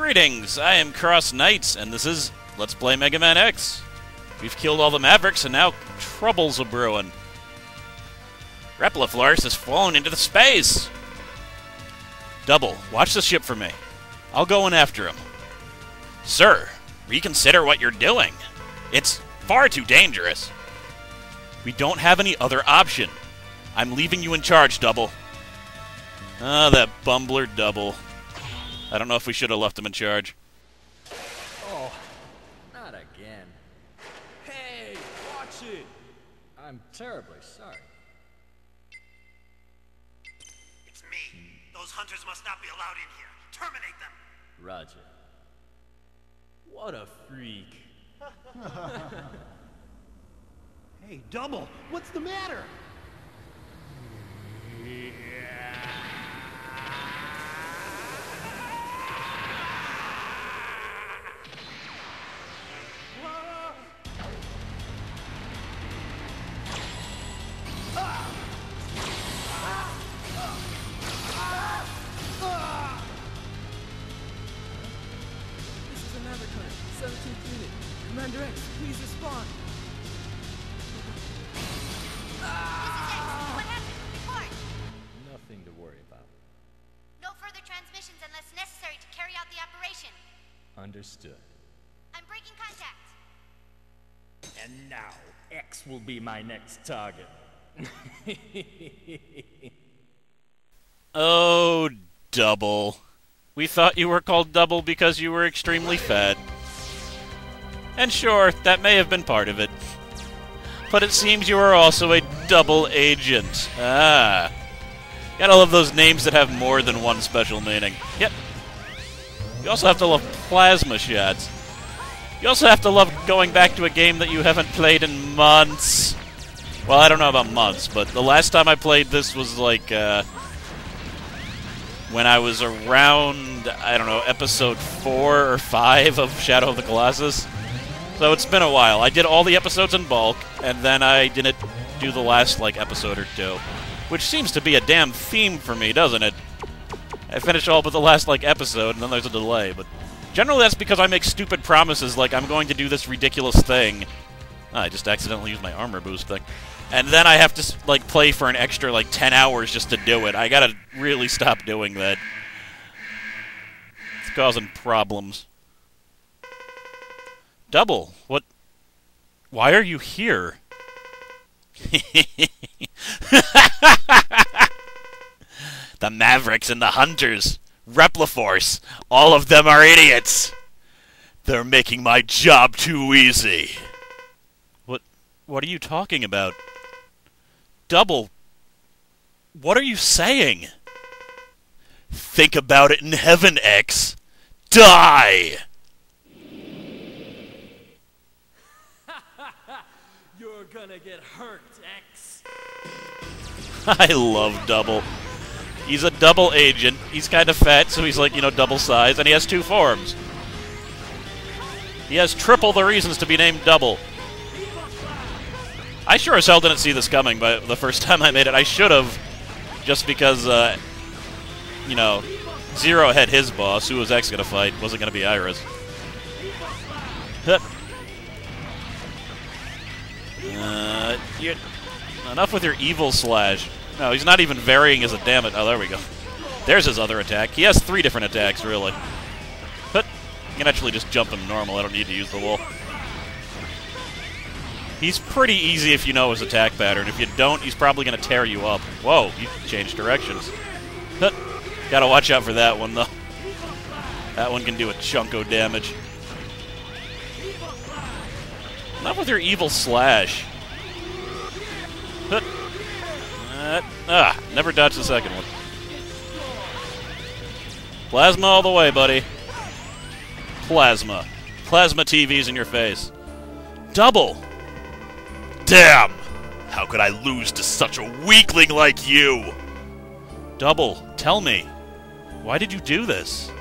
Greetings, I am CrossKnights, and this is Let's Play Mega Man X. We've killed all the Mavericks, and now trouble's a-brewing. Repliflorus has flown into the space! Double, watch the ship for me. I'll go in after him. Sir, reconsider what you're doing. It's far too dangerous. We don't have any other option. I'm leaving you in charge, Double. Ah, that bumbler Double. I don't know if we should have left him in charge. Oh, not again. Hey, watch it! I'm terribly sorry. It's me. Those hunters must not be allowed in here. Terminate them! Roger. What a freak. Hey, Double, what's the matter? This is another class, 17th unit. Commander X, please respond. What happened? Report! Nothing to worry about. No further transmissions unless necessary to carry out the operation. Understood. I'm breaking contact. And now, X will be my next target. Oh, Double. We thought you were called Double because you were extremely fat. And sure, that may have been part of it. But it seems you are also a double agent. Ah. Gotta love those names that have more than one special meaning. Yep. You also have to love plasma shots. You also have to love going back to a game that you haven't played in months. Well, I don't know about months, but the last time I played this was like, when I was around, I don't know, episode 4 or 5 of Shadow of the Colossus. So it's been a while. I did all the episodes in bulk, and then I didn't do the last, like, episode or two. Which seems to be a damn theme for me, doesn't it? I finish all but the last, like, episode, and then there's a delay, but generally that's because I make stupid promises, like I'm going to do this ridiculous thing. I just accidentally used my armor boost thing. And then I have to, like, play for an extra, like, 10 hours just to do it. I gotta really stop doing that. It's causing problems. Double, what? Why are you here? The Mavericks and the Hunters, Repliforce, all of them are idiots. They're making my job too easy. What are you talking about? Double, what are you saying? Think about it in heaven, X. Die! You're gonna get hurt, X. I love Double. He's a double agent. He's kind of fat, so he's like, you know, double size, and he has 2 forms. He has triple the reasons to be named Double. I sure as hell didn't see this coming but the first time I made it. I should have, just because, you know, Zero had his boss, who was X going to fight, wasn't going to be Iris. Enough with your evil slash. No, he's not even varying his damage. Oh, there we go. There's his other attack. He has 3 different attacks, really. But you can actually just jump him normal. I don't need to use the wall. He's pretty easy if you know his attack pattern. If you don't, he's probably going to tear you up. Whoa, you changed directions. Gotta watch out for that one, though. That one can do a chunk of damage. Not with your evil slash. Never dodged the second one. Plasma all the way, buddy. Plasma. Plasma TVs in your face. Double! Damn! How could I lose to such a weakling like you? Double, tell me. Why did you do this?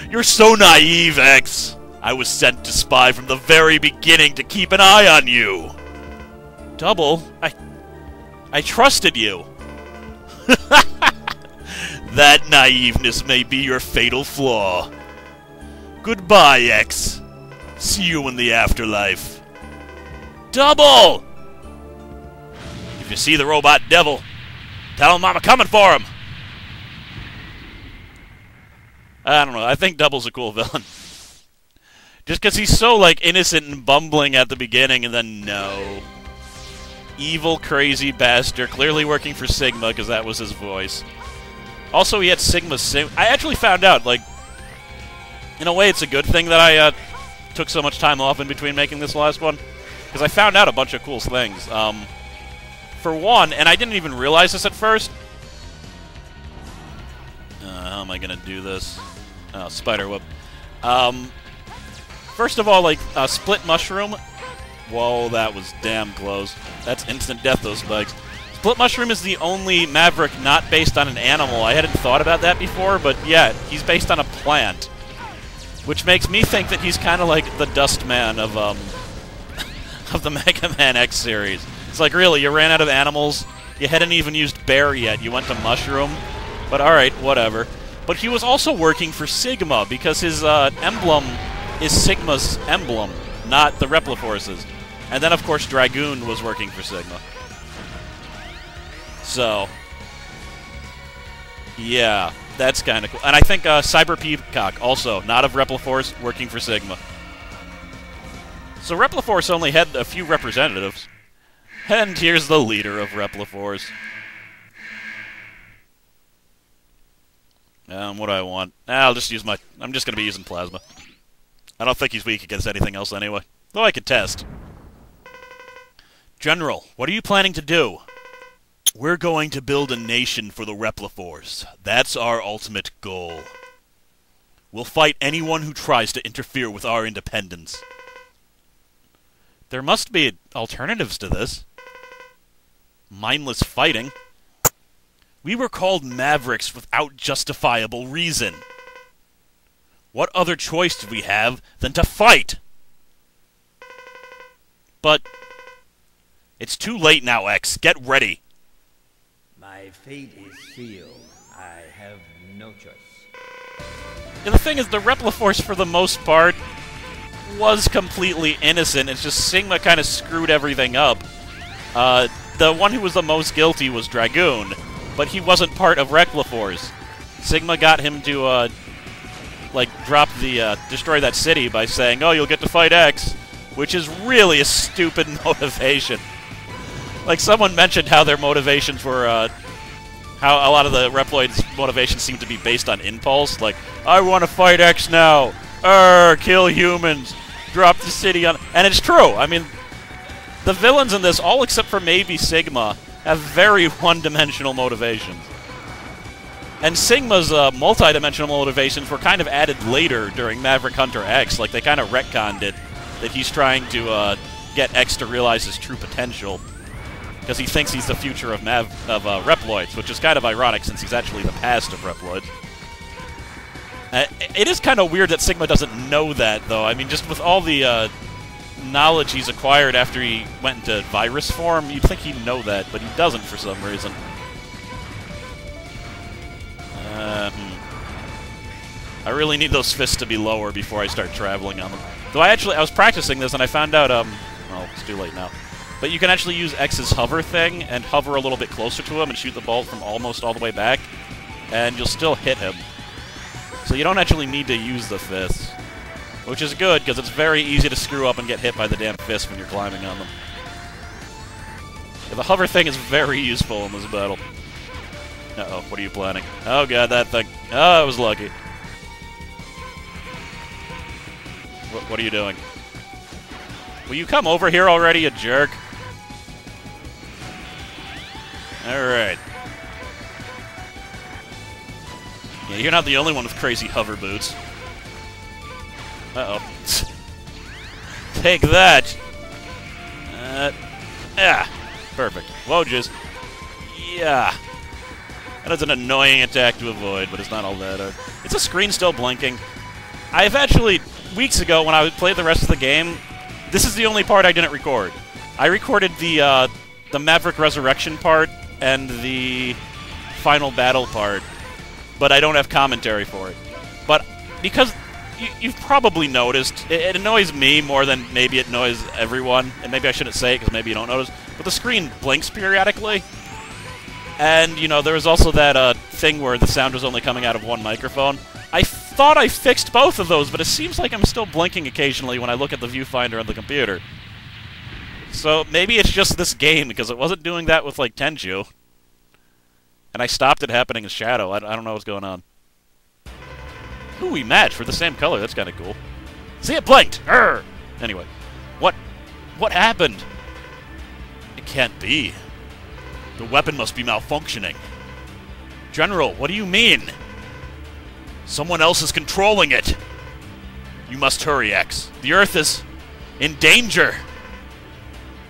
You're so naive, X. I was sent to spy from the very beginning to keep an eye on you. Double, I trusted you. That naiveness may be your fatal flaw. Goodbye, X. See you in the afterlife. Double! If you see the robot devil, tell him I'm coming for him. I don't know. I think Double's a cool villain. Just because he's so, like, innocent and bumbling at the beginning, and then no. Evil, crazy bastard, clearly working for Sigma, because that was his voice. Also, he had Sigma's I actually found out, like, in a way it's a good thing that I took so much time off in between making this last one, because I found out a bunch of cool things. For one, and I didn't even realize this at first. How am I going to do this? Oh, spider whoop. First of all, like, Split Mushroom. Whoa, that was damn close. That's instant death, those spikes. Split Mushroom is the only Maverick not based on an animal. I hadn't thought about that before, but yeah, he's based on a plant. Which makes me think that he's kind of like the Dust Man of the Mega Man X series. It's like, really, you ran out of animals? You hadn't even used bear yet. You went to mushroom? But alright, whatever. But he was also working for Sigma, because his emblem is Sigma's emblem, not the Repliforce's. And then, of course, Dragoon was working for Sigma. So, yeah, that's kind of cool. And I think Cyber Peacock, also, not of Repliforce, working for Sigma. So Repliforce only had a few representatives. And here's the leader of Repliforce. What do I want? I'll just use my... I'm just going to be using Plasma. I don't think he's weak against anything else anyway. Though I could test. General, what are you planning to do? We're going to build a nation for the Repliforce. That's our ultimate goal. We'll fight anyone who tries to interfere with our independence. There must be alternatives to this. Mindless fighting. We were called Mavericks without justifiable reason. What other choice did we have than to fight? But it's too late now, X. Get ready. My fate is sealed. I have no choice. And the thing is, the Repliforce, for the most part, was completely innocent. It's just Sigma kind of screwed everything up. The one who was the most guilty was Dragoon, but he wasn't part of Repliforce. Sigma got him to, like, destroy that city by saying, oh, you'll get to fight X, which is really a stupid motivation. Like, someone mentioned how their motivations were, how a lot of the Reploids' motivations seem to be based on impulse. Like, I want to fight X now. Kill humans. Drop the city on... And it's true. I mean, the villains in this, all except for maybe Sigma, have very one-dimensional motivations. And Sigma's multi-dimensional motivations were kind of added later during Maverick Hunter X. Like, they kind of retconned it, that he's trying to get X to realize his true potential. Because he thinks he's the future of Reploids, which is kind of ironic since he's actually the past of Reploids. It is kind of weird that Sigma doesn't know that, though. I mean, just with all the knowledge he's acquired after he went into virus form, you'd think he'd know that, but he doesn't for some reason. I really need those fists to be lower before I start traveling on them. Though I was practicing this and I found out, well, it's too late now. But you can actually use X's hover thing and hover a little bit closer to him and shoot the bolt from almost all the way back, and you'll still hit him. So you don't actually need to use the fists, which is good because it's very easy to screw up and get hit by the damn fists when you're climbing on them. Yeah, the hover thing is very useful in this battle. Uh-oh, what are you planning? Oh god, that thing. Oh, I was lucky. What are you doing? Will you come over here already, you jerk? Alright. Yeah, you're not the only one with crazy hover boots. Uh-oh. Take that! Perfect. Wojus. Yeah. That is an annoying attack to avoid, but it's not all that hard. Is the screen still blinking? I've actually, weeks ago when I played the rest of the game, this is the only part I didn't record. I recorded the Maverick Resurrection part and the final battle part. but I don't have commentary for it. But because you've probably noticed, it annoys me more than maybe it annoys everyone, and maybe I shouldn't say it because maybe you don't notice, but the screen blinks periodically. And, you know, there was also that thing where the sound was only coming out of one microphone. I thought I fixed both of those, but it seems like I'm still blinking occasionally when I look at the viewfinder on the computer. So maybe it's just this game, because it wasn't doing that with, like, Tenchu. And I stopped it happening in Shadow. I don't know what's going on. Ooh, we match for the same color. That's kind of cool. See, it blinked! Urgh! Anyway. What happened? It can't be. The weapon must be malfunctioning. General, what do you mean? Someone else is controlling it. You must hurry, X. The Earth is in danger.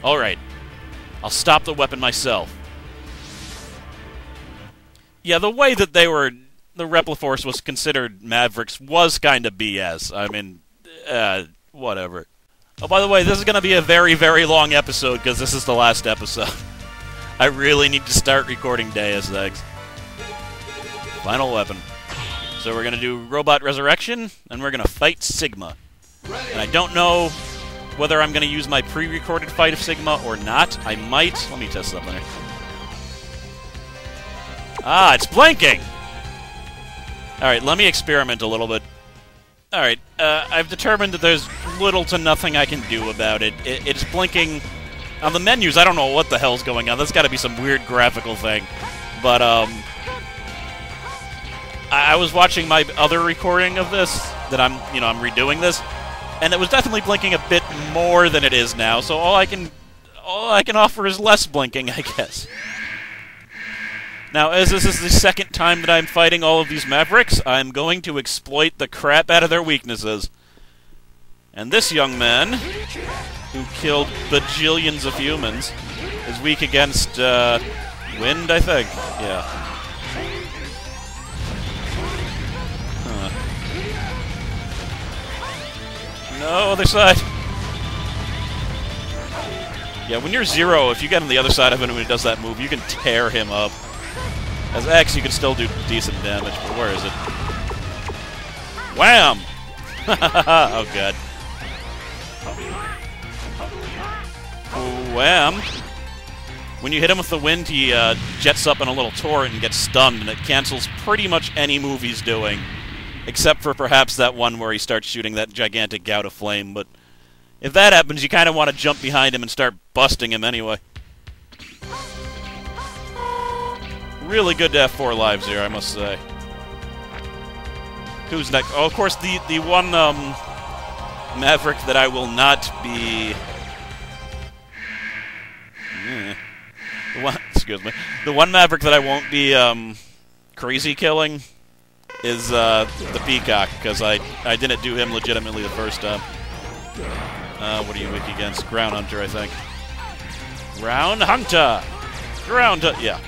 Alright. I'll stop the weapon myself. Yeah, the way that they were... the Repliforce was considered Mavericks was kind of BS. I mean, whatever. Oh, by the way, this is going to be a very, very long episode, because this is the last episode. I really need to start recording Deus Ex. Final weapon. So we're going to do Robot Resurrection, and we're going to fight Sigma. And I don't know whether I'm going to use my pre-recorded fight of Sigma or not. I might. Let me test something. Ah, it's blinking! Alright, let me experiment a little bit. Alright, I've determined that there's little to nothing I can do about it. It's blinking... on the menus, I don't know what the hell's going on. That's gotta be some weird graphical thing. But, I was watching my other recording of this, that I'm redoing this, and it was definitely blinking a bit more than it is now, so all I can offer is less blinking, I guess. Now, as this is the second time that I'm fighting all of these Mavericks, I'm going to exploit the crap out of their weaknesses. And this young man, who killed bajillions of humans, is weak against, wind, I think. Yeah. Huh. No, other side. Yeah, when you're Zero, if you get on the other side of him when he does that move, you can tear him up. As X, you can still do decent damage, but where is it? Wham! Oh, God. Wham! When you hit him with the wind, he jets up in a little torrent and gets stunned, and it cancels pretty much any move he's doing. Except for perhaps that one where he starts shooting that gigantic gout of flame, but if that happens, you kind of want to jump behind him and start busting him anyway. Really good to have 4 lives here, I must say. Who's next? Oh, of course, the one Maverick that I will not be... excuse me. The one Maverick that I won't be crazy killing is the Peacock, because I didn't do him legitimately the first time. What are you weak against? Ground Hunter, I think. Ground Hunter! Ground Hunter! Yeah.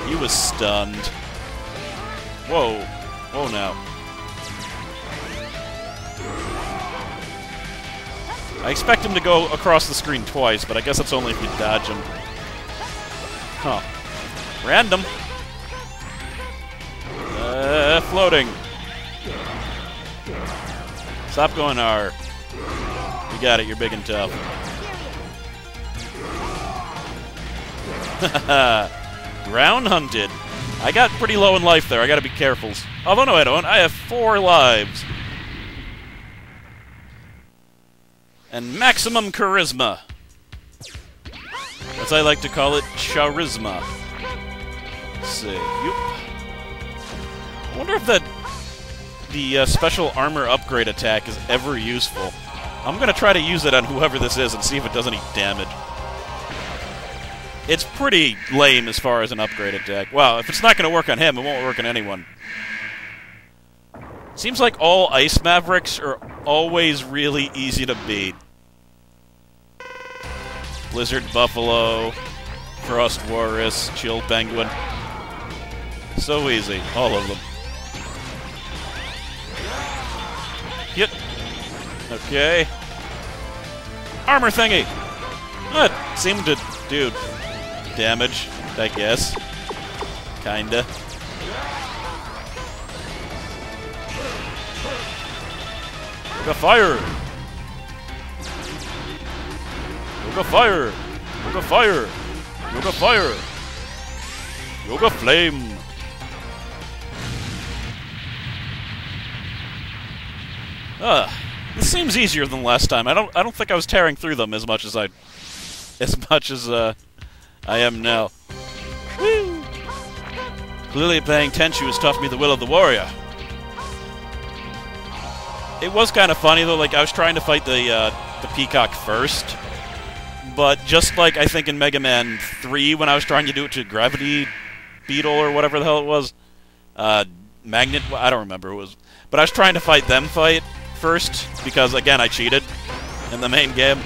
He was stunned. Whoa. Whoa now. I expect him to go across the screen twice, but I guess that's only if you dodge him. Huh. Random. Floating. Stop going R. You got it, you're big and tough. Ground hunted. I got pretty low in life there. I gotta be careful. Although, no, I don't. I have 4 lives. And maximum charisma. As I like to call it, charisma. Let's see. Yoop. I wonder if the special armor upgrade attack is ever useful. I'm gonna try to use it on whoever this is and see if it does any damage. It's pretty lame as far as an upgrade attack. Well, if it's not going to work on him, it won't work on anyone. Seems like all Ice Mavericks are always really easy to beat. Blizzard Buffalo, Frost Walrus, Chill Penguin. So easy, all of them. Yep. Okay. Armor thingy! That seemed to do damage, I guess. Kinda. Yoga fire! Yoga fire! Yoga fire! Yoga fire! Yoga flame! This seems easier than last time. I don't think I was tearing through them as much as I am now. Woo! Clearly playing Tenchu has taught me the will of the warrior. It was kind of funny though, like I was trying to fight the peacock first, but just like I think in Mega Man 3 when I was trying to do it to Gravity Beetle or whatever the hell it was, Magnet, I don't remember who it was, but I was trying to fight them first because again I cheated in the main game,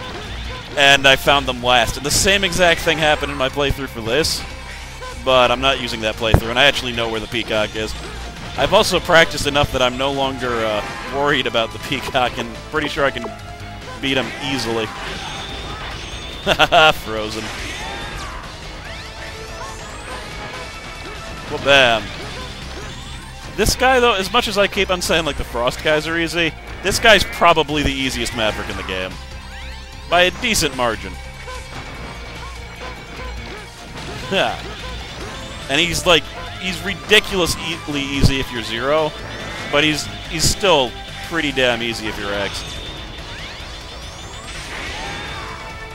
and I found them last. And the same exact thing happened in my playthrough for this, but I'm not using that playthrough, and I actually know where the peacock is. I've also practiced enough that I'm no longer worried about the peacock, and pretty sure I can beat him easily. Haha, frozen. Well, bam. This guy, though, as much as I keep on saying, like, the Frost guys are easy, this guy's probably the easiest Maverick in the game. By a decent margin. Yeah. And he's, like, he's ridiculously easy if you're Zero, but he's still pretty damn easy if you're X.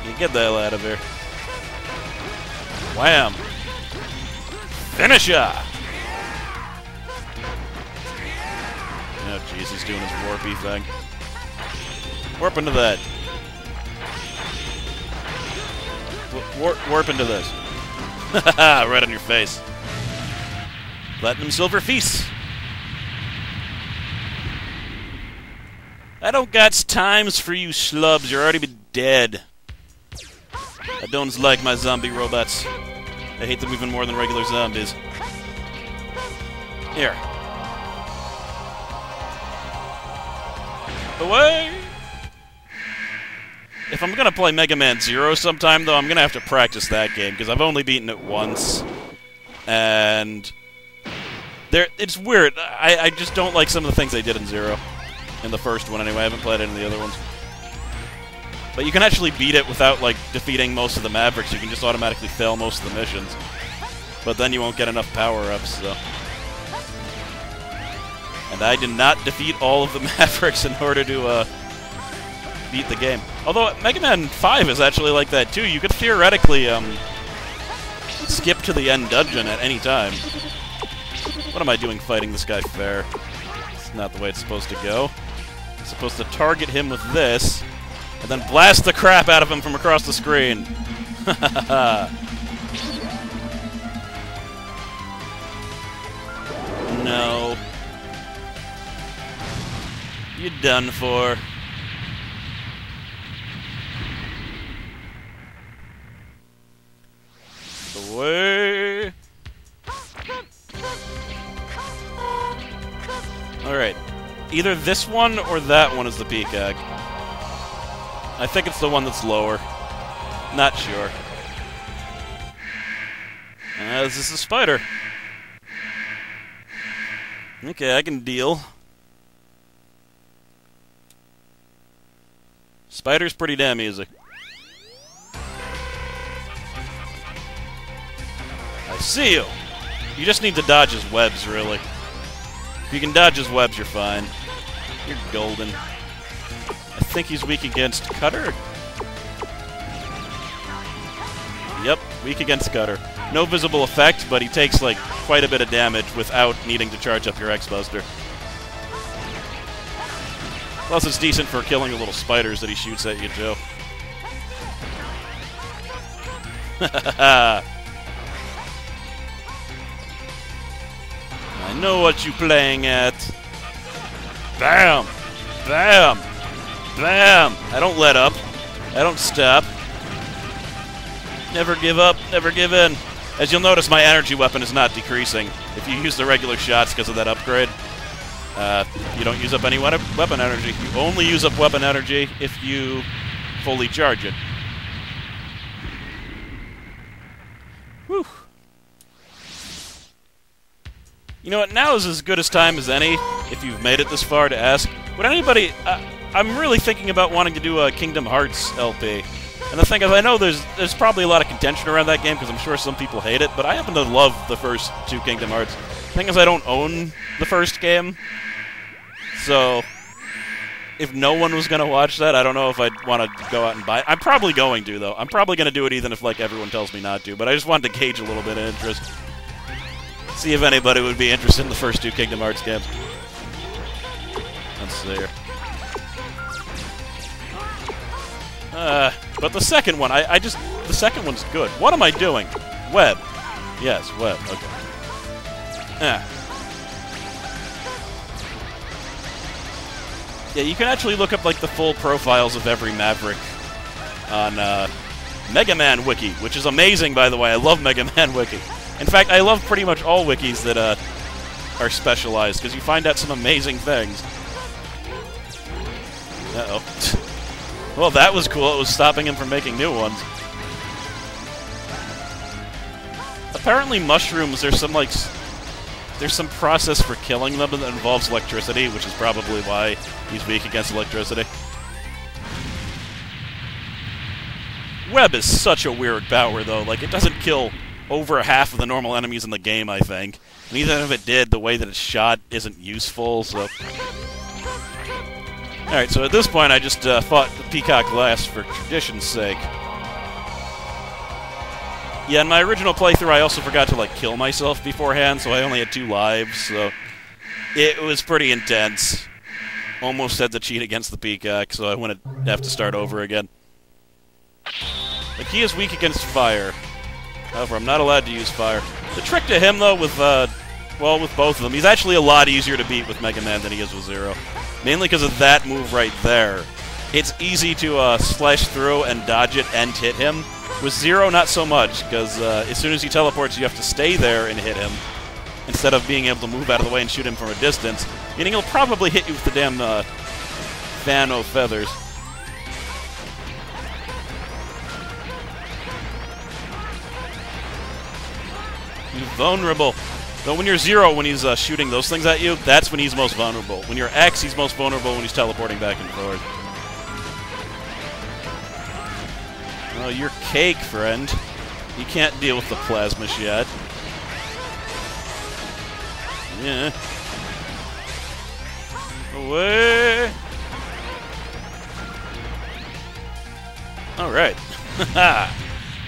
You get the hell out of here. Wham! Finisher! Oh jeez, he's doing his warpy thing. Warp into that. Warp into this. Haha, right on your face. Platinum Silver Feast. I don't got times for you slubs. You're already be dead. I don't like my zombie robots. I hate them even more than regular zombies. Here. Away! If I'm gonna play Mega Man Zero sometime, though, I'm gonna have to practice that game, because I've only beaten it once. And it's weird. I just don't like some of the things they did in Zero. In the first one, anyway. I haven't played any of the other ones. But you can actually beat it without, like, defeating most of the Mavericks. You can just automatically fail most of the missions. But then you won't get enough power-ups, so... And I did not defeat all of the Mavericks in order to, beat the game. Although, Mega Man 5 is actually like that, too. You could theoretically, skip to the end dungeon at any time. What am I doing fighting this guy fair? It's not the way it's supposed to go. I'm supposed to target him with this, and then blast the crap out of him from across the screen. No. You're done for. Away. Alright. Either this one or that one is the peacock. I think it's the one that's lower. Not sure. This is a spider. Okay, I can deal. Spider's pretty damn easy. I see you! You just need to dodge his webs, really. If you can dodge his webs, you're fine. You're golden. I think he's weak against Cutter. Yep, weak against Cutter. No visible effect, but he takes, like, quite a bit of damage without needing to charge up your X-Buster. Plus, it's decent for killing the little spiders that he shoots at you, Joe. I know what you're playing at. Bam! Bam! Bam! I don't let up. I don't stop. Never give up, never give in. As you'll notice, my energy weapon is not decreasing. If you use the regular shots because of that upgrade, you don't use up any weapon energy. You only use up weapon energy if you fully charge it. Whew. You know what, now is as good a time as any, if you've made it this far, to ask, would anybody... I'm really thinking about wanting to do a Kingdom Hearts LP. And the thing is, I know there's probably a lot of contention around that game, because I'm sure some people hate it, but I happen to love the first 2 Kingdom Hearts. The thing is, I don't own the first game, so if no one was going to watch that, I don't know if I'd want to go out and buy it. I'm probably going to, though. I'm probably going to do it even if, like, everyone tells me not to, but I just wanted to gauge a little bit of interest. See if anybody would be interested in the first 2 Kingdom Hearts games. Let's see here. But the second one, the second one's good. What am I doing? Web. Yes, web. Okay. Yeah, you can actually look up, like, the full profiles of every Maverick on, Mega Man Wiki, which is amazing, by the way. I love Mega Man Wiki. In fact, I love pretty much all wikis that, are specialized, because you find out some amazing things. Uh-oh. Well, that was cool. It was stopping him from making new ones. Apparently mushrooms, there's some process for killing them that involves electricity, which is probably why he's weak against electricity. Web is such a weird power, though. Like, it doesn't kill over half of the normal enemies in the game, I think. And even if it did, the way that it's shot isn't useful, so... Alright, so at this point I just fought the Peacock last for tradition's sake. Yeah, in my original playthrough I also forgot to, like, kill myself beforehand, so I only had 2 lives, so... It was pretty intense. Almost had to cheat against the Peacock, so I wouldn't have to start over again. Like, he is weak against fire. However, I'm not allowed to use fire. The trick to him, though, with both of them, he's actually a lot easier to beat with Mega Man than he is with Zero. Mainly because of that move right there. It's easy to slash through and dodge it and hit him. With Zero, not so much, because as soon as he teleports, you have to stay there and hit him, instead of being able to move out of the way and shoot him from a distance. Meaning he'll probably hit you with the damn fan of feathers. He's vulnerable. But when you're Zero, when he's shooting those things at you, that's when he's most vulnerable. When you're X, he's most vulnerable when he's teleporting back and forth. Oh, you're cake, friend. You can't deal with the plasma yet. Yeah. Away! Alright.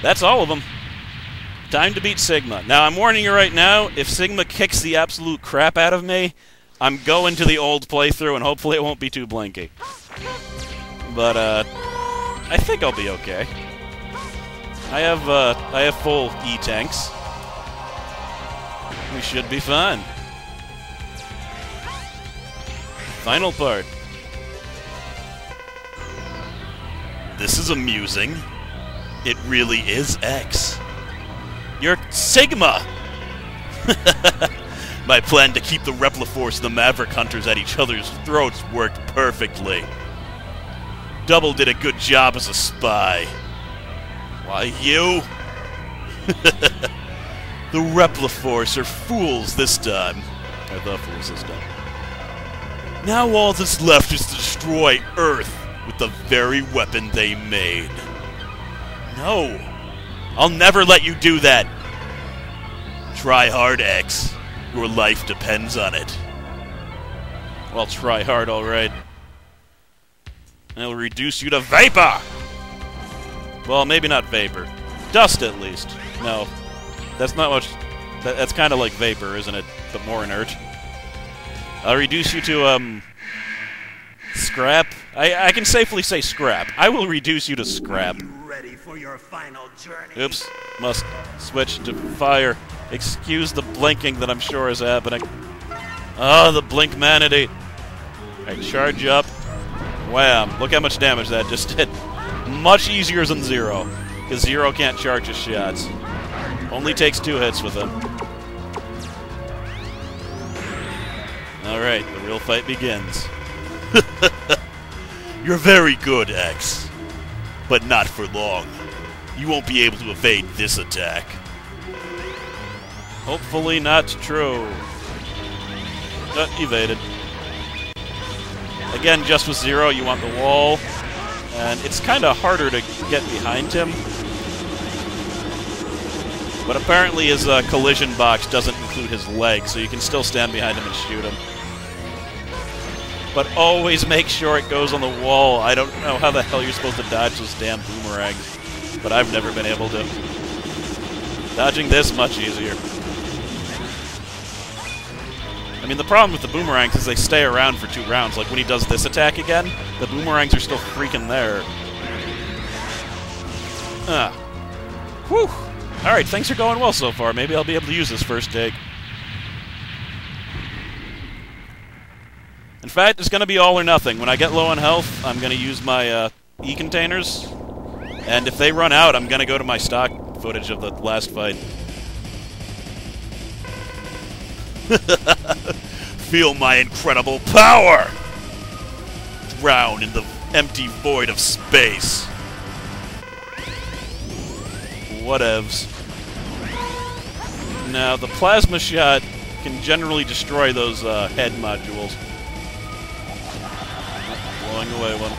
That's all of them. Time to beat Sigma. Now, I'm warning you right now, if Sigma kicks the absolute crap out of me, I'm going to the old playthrough, and hopefully it won't be too blinky. But, I think I'll be okay. I have full E-tanks. We should be fine. Final part. This is amusing. It really is X. You're Sigma! My plan to keep the Repliforce and the Maverick Hunters at each other's throats worked perfectly. Double did a good job as a spy. Why, you? The Repliforce are fools this time. Or the fools this time. Now all that's left is to destroy Earth with the very weapon they made. No! I'll never let you do that! Try hard, X. Your life depends on it. Well, try hard, alright. I'll reduce you to vapor! Well, maybe not vapor. Dust, at least. No. That's not much... That's kind of like vapor, isn't it? But more inert. I'll reduce you to, scrap? I can safely say scrap. I will reduce you to scrap. Ready for your final journey? Oops. Must switch to fire. Excuse the blinking that I'm sure is happening. Oh, the Blinkmanity. Alright, charge up. Wham. Look how much damage that just did. Much easier than Zero. Because Zero can't charge his shots. Only takes 2 hits with him. Alright, the real fight begins. You're very good, X. But not for long. You won't be able to evade this attack. Hopefully not true. Evaded. Again, just with Zero, you want the wall, and it's kind of harder to get behind him. But apparently his collision box doesn't include his leg, so you can still stand behind him and shoot him. But always make sure it goes on the wall. I don't know how the hell you're supposed to dodge those damn boomerangs, but I've never been able to. Dodging this, much easier. I mean, the problem with the boomerangs is they stay around for 2 rounds. Like, when he does this attack again, the boomerangs are still freaking there. Whew! Alright, things are going well so far. Maybe I'll be able to use this first take. In fact, it's going to be all or nothing. When I get low on health, I'm going to use my E-containers. And if they run out, I'm going to go to my stock footage of the last fight. Feel my incredible power! Drown in the empty void of space. Whatevs. Now, the plasma shot can generally destroy those head modules. Blowing away one.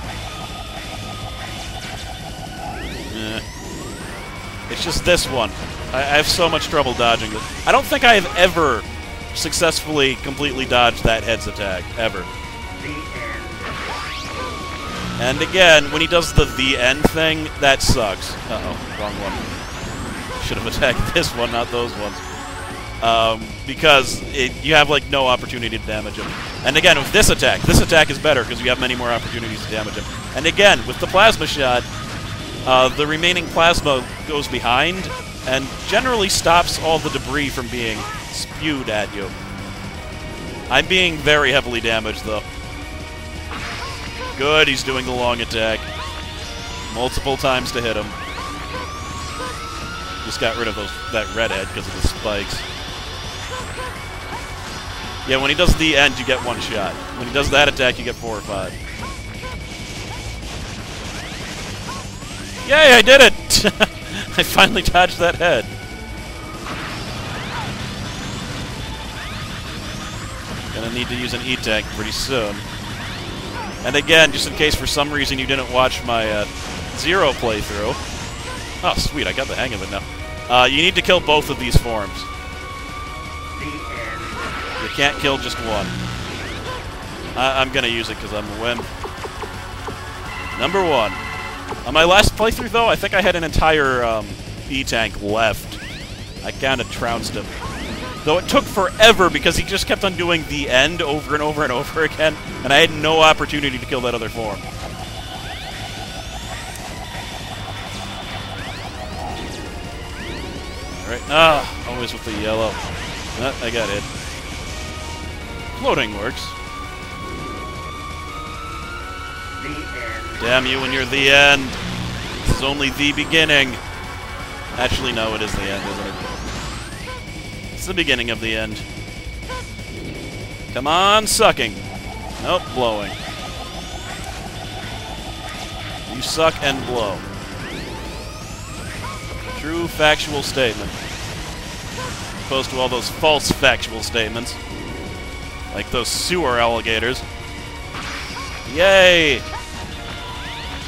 It's just this one. I have so much trouble dodging this. I don't think I have ever successfully completely dodged that head's attack, ever. And again, when he does the end thing, that sucks. Uh-oh, wrong one. Should have attacked this one, not those ones. Because you have, like, no opportunity to damage him. And again, with this attack is better because you have many more opportunities to damage him. And again, with the plasma shot, the remaining plasma goes behind and generally stops all the debris from being spewed at you. I'm being very heavily damaged, though. Good, he's doing the long attack. Multiple times to hit him. Just got rid of that red head because of the spikes. Yeah, when he does the end, you get 1 shot. When he does that attack, you get 4 or 5. Yay, I did it! I finally dodged that head. Gonna need to use an E-tank pretty soon. And again, just in case for some reason you didn't watch my Zero playthrough. Oh, sweet, I got the hang of it now. You need to kill both of these forms. You can't kill just one. I'm gonna use it because I'm a wimp. Number 1. On my last playthrough, though, I think I had an entire E-tank left. I kinda trounced him. Though it took forever because he just kept on doing the end over and over and over again, and I had no opportunity to kill that other form. Alright, always with the yellow. I got it. Floating works. Damn you when you're the end. This is only the beginning. Actually, no, it is the end, isn't it? It's the beginning of the end. Come on, sucking. Nope, blowing. You suck and blow. True factual statement. As opposed to all those false factual statements. Like those sewer alligators. Yay!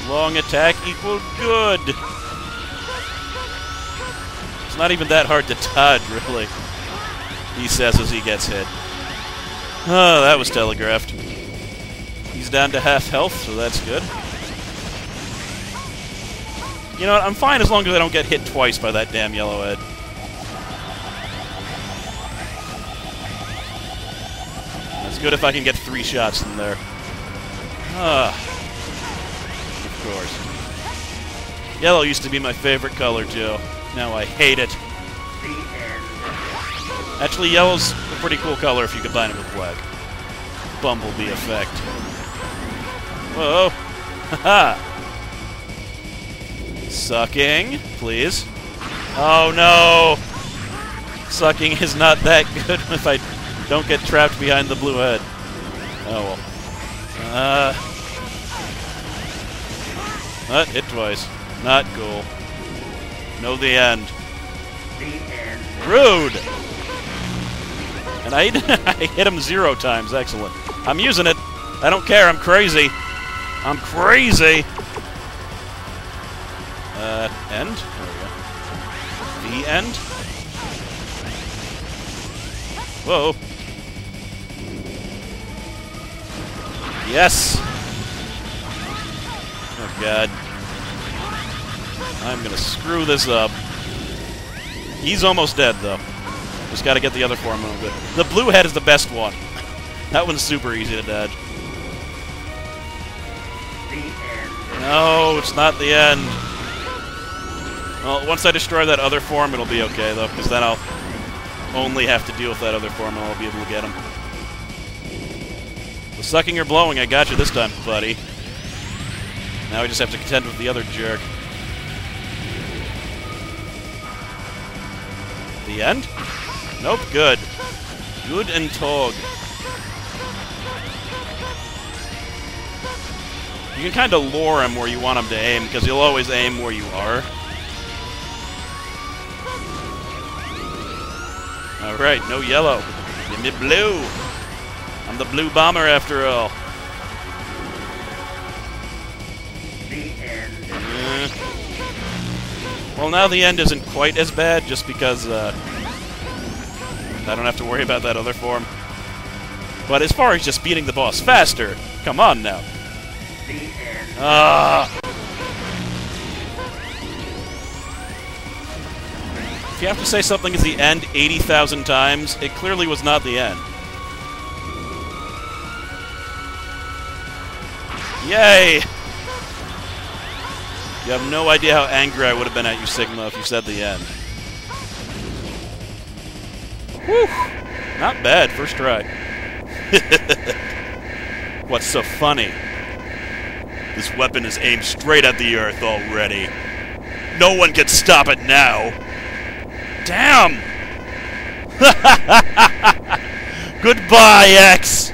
Long attack equal good. It's not even that hard to dodge, really. He says as he gets hit. Oh, that was telegraphed. He's down to half health, so that's good. You know what? I'm fine as long as I don't get hit twice by that damn yellow head. It's good if I can get 3 shots in there. Of course. Yellow used to be my favorite color, too. Now I hate it. Actually, yellow's a pretty cool color if you combine it with black. Bumblebee effect. Whoa. Haha. Sucking, please. Oh no! Sucking is not that good if I don't get trapped behind the blue head. Oh well. Hit twice. Not cool. Know the end. Rude! And I hit him 0 times. Excellent. I'm using it. I don't care, I'm crazy. I'm crazy! End? There we go. The end? Whoa. Yes! Oh, God. I'm gonna screw this up. He's almost dead, though. Just gotta get the other form a little bit. The blue head is the best one. That one's super easy to dodge. No, it's not the end. Well, once I destroy that other form, it'll be okay, though, because then I'll only have to deal with that other form and I'll be able to get him. The sucking or blowing, I got you this time, buddy. Now I just have to contend with the other jerk. The end? Nope, good. Good and Tog. You can kind of lure him where you want him to aim, because he'll always aim where you are. Alright, no yellow. Give me blue. I'm the blue bomber after all. The end. Well, now the end isn't quite as bad, just because I don't have to worry about that other form. But as far as just beating the boss faster, come on now. The end. If you have to say something is the end 80,000 times, it clearly was not the end. Yay! You have no idea how angry I would have been at you, Sigma, if you said the end. Whew! Not bad, first try. What's so funny? This weapon is aimed straight at the earth already. No one can stop it now! Damn! Goodbye, X!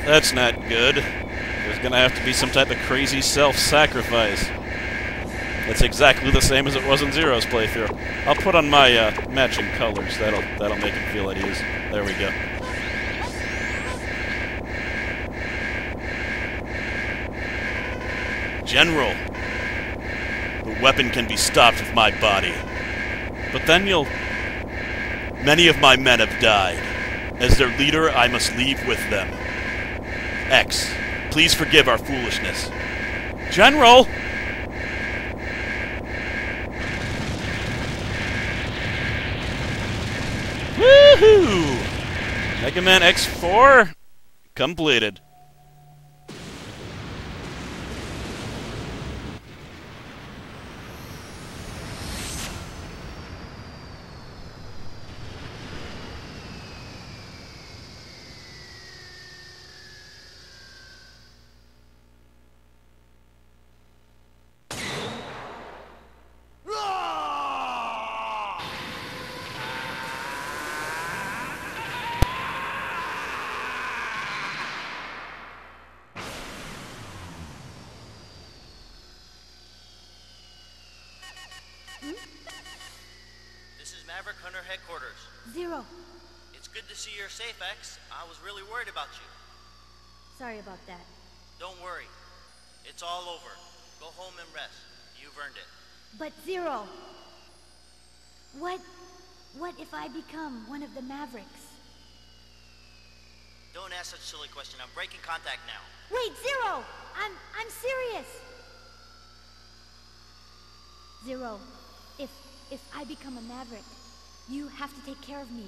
That's not good. There's gonna have to be some type of crazy self-sacrifice. It's exactly the same as it was in Zero's playthrough. I'll put on my matching colors. That'll make him feel at ease. There we go. General, the weapon can be stopped with my body. But then many of my men have died. As their leader, I must leave with them. X, please forgive our foolishness. General! Woohoo! Mega Man X4 completed. This is Maverick Hunter Headquarters. Zero. It's good to see you're safe, X. I was really worried about you. Sorry about that. Don't worry. It's all over. Go home and rest. You've earned it. But Zero, what if I become one of the Mavericks? Don't ask such a silly question. I'm breaking contact now. Wait, Zero! I'm serious! Zero, if I become a Maverick, you have to take care of me.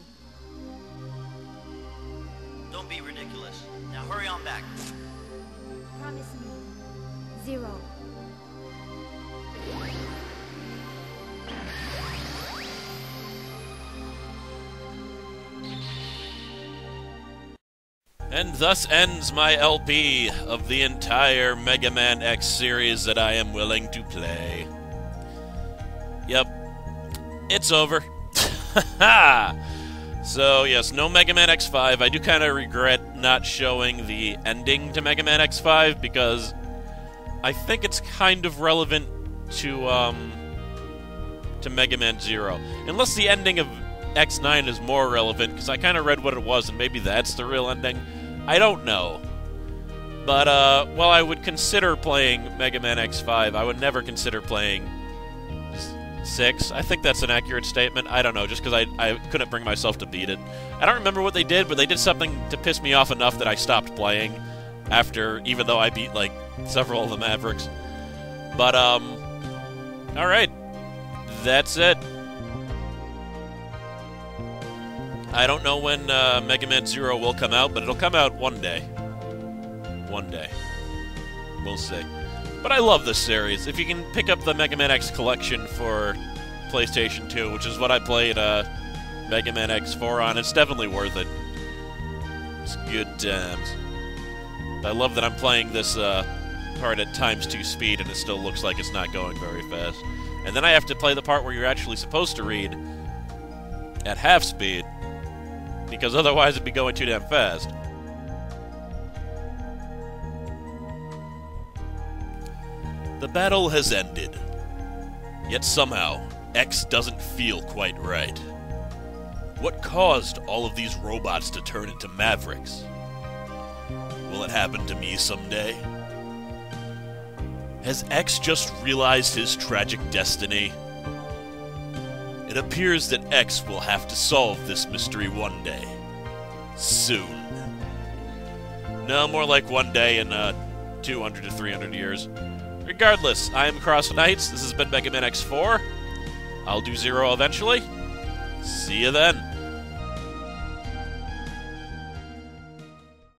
Don't be ridiculous. Now hurry on back. Promise me. Zero. And thus ends my LP of the entire Mega Man X series that I am willing to play. Yep. It's over. So, yes, no Mega Man X5. I do kind of regret not showing the ending to Mega Man X5 because I think it's kind of relevant to, to Mega Man Zero. Unless the ending of X9 is more relevant, because I kind of read what it was, and maybe that's the real ending. I don't know. But, while I would consider playing Mega Man X5, I would never consider playing 6. I think that's an accurate statement. I don't know, just because I couldn't bring myself to beat it. I don't remember what they did, but they did something to piss me off enough that I stopped playing after, even though I beat, like, several of the Mavericks. But, alright. That's it. I don't know when Mega Man Zero will come out, but it'll come out one day. One day. We'll see. But I love this series. If you can pick up the Mega Man X collection for PlayStation 2, which is what I played Mega Man X4 on, it's definitely worth it. It's good times. I love that I'm playing this part at ×2 speed, and it still looks like it's not going very fast. And then I have to play the part where you're actually supposed to read at half speed, because otherwise it'd be going too damn fast. The battle has ended. Yet somehow, X doesn't feel quite right. What caused all of these robots to turn into Mavericks? Will it happen to me someday? Has X just realized his tragic destiny? It appears that X will have to solve this mystery one day. Soon. No, more like one day in 200 to 300 years. Regardless, I am CrossKnights. This has been Mega Man X4. I'll do Zero eventually. See you then.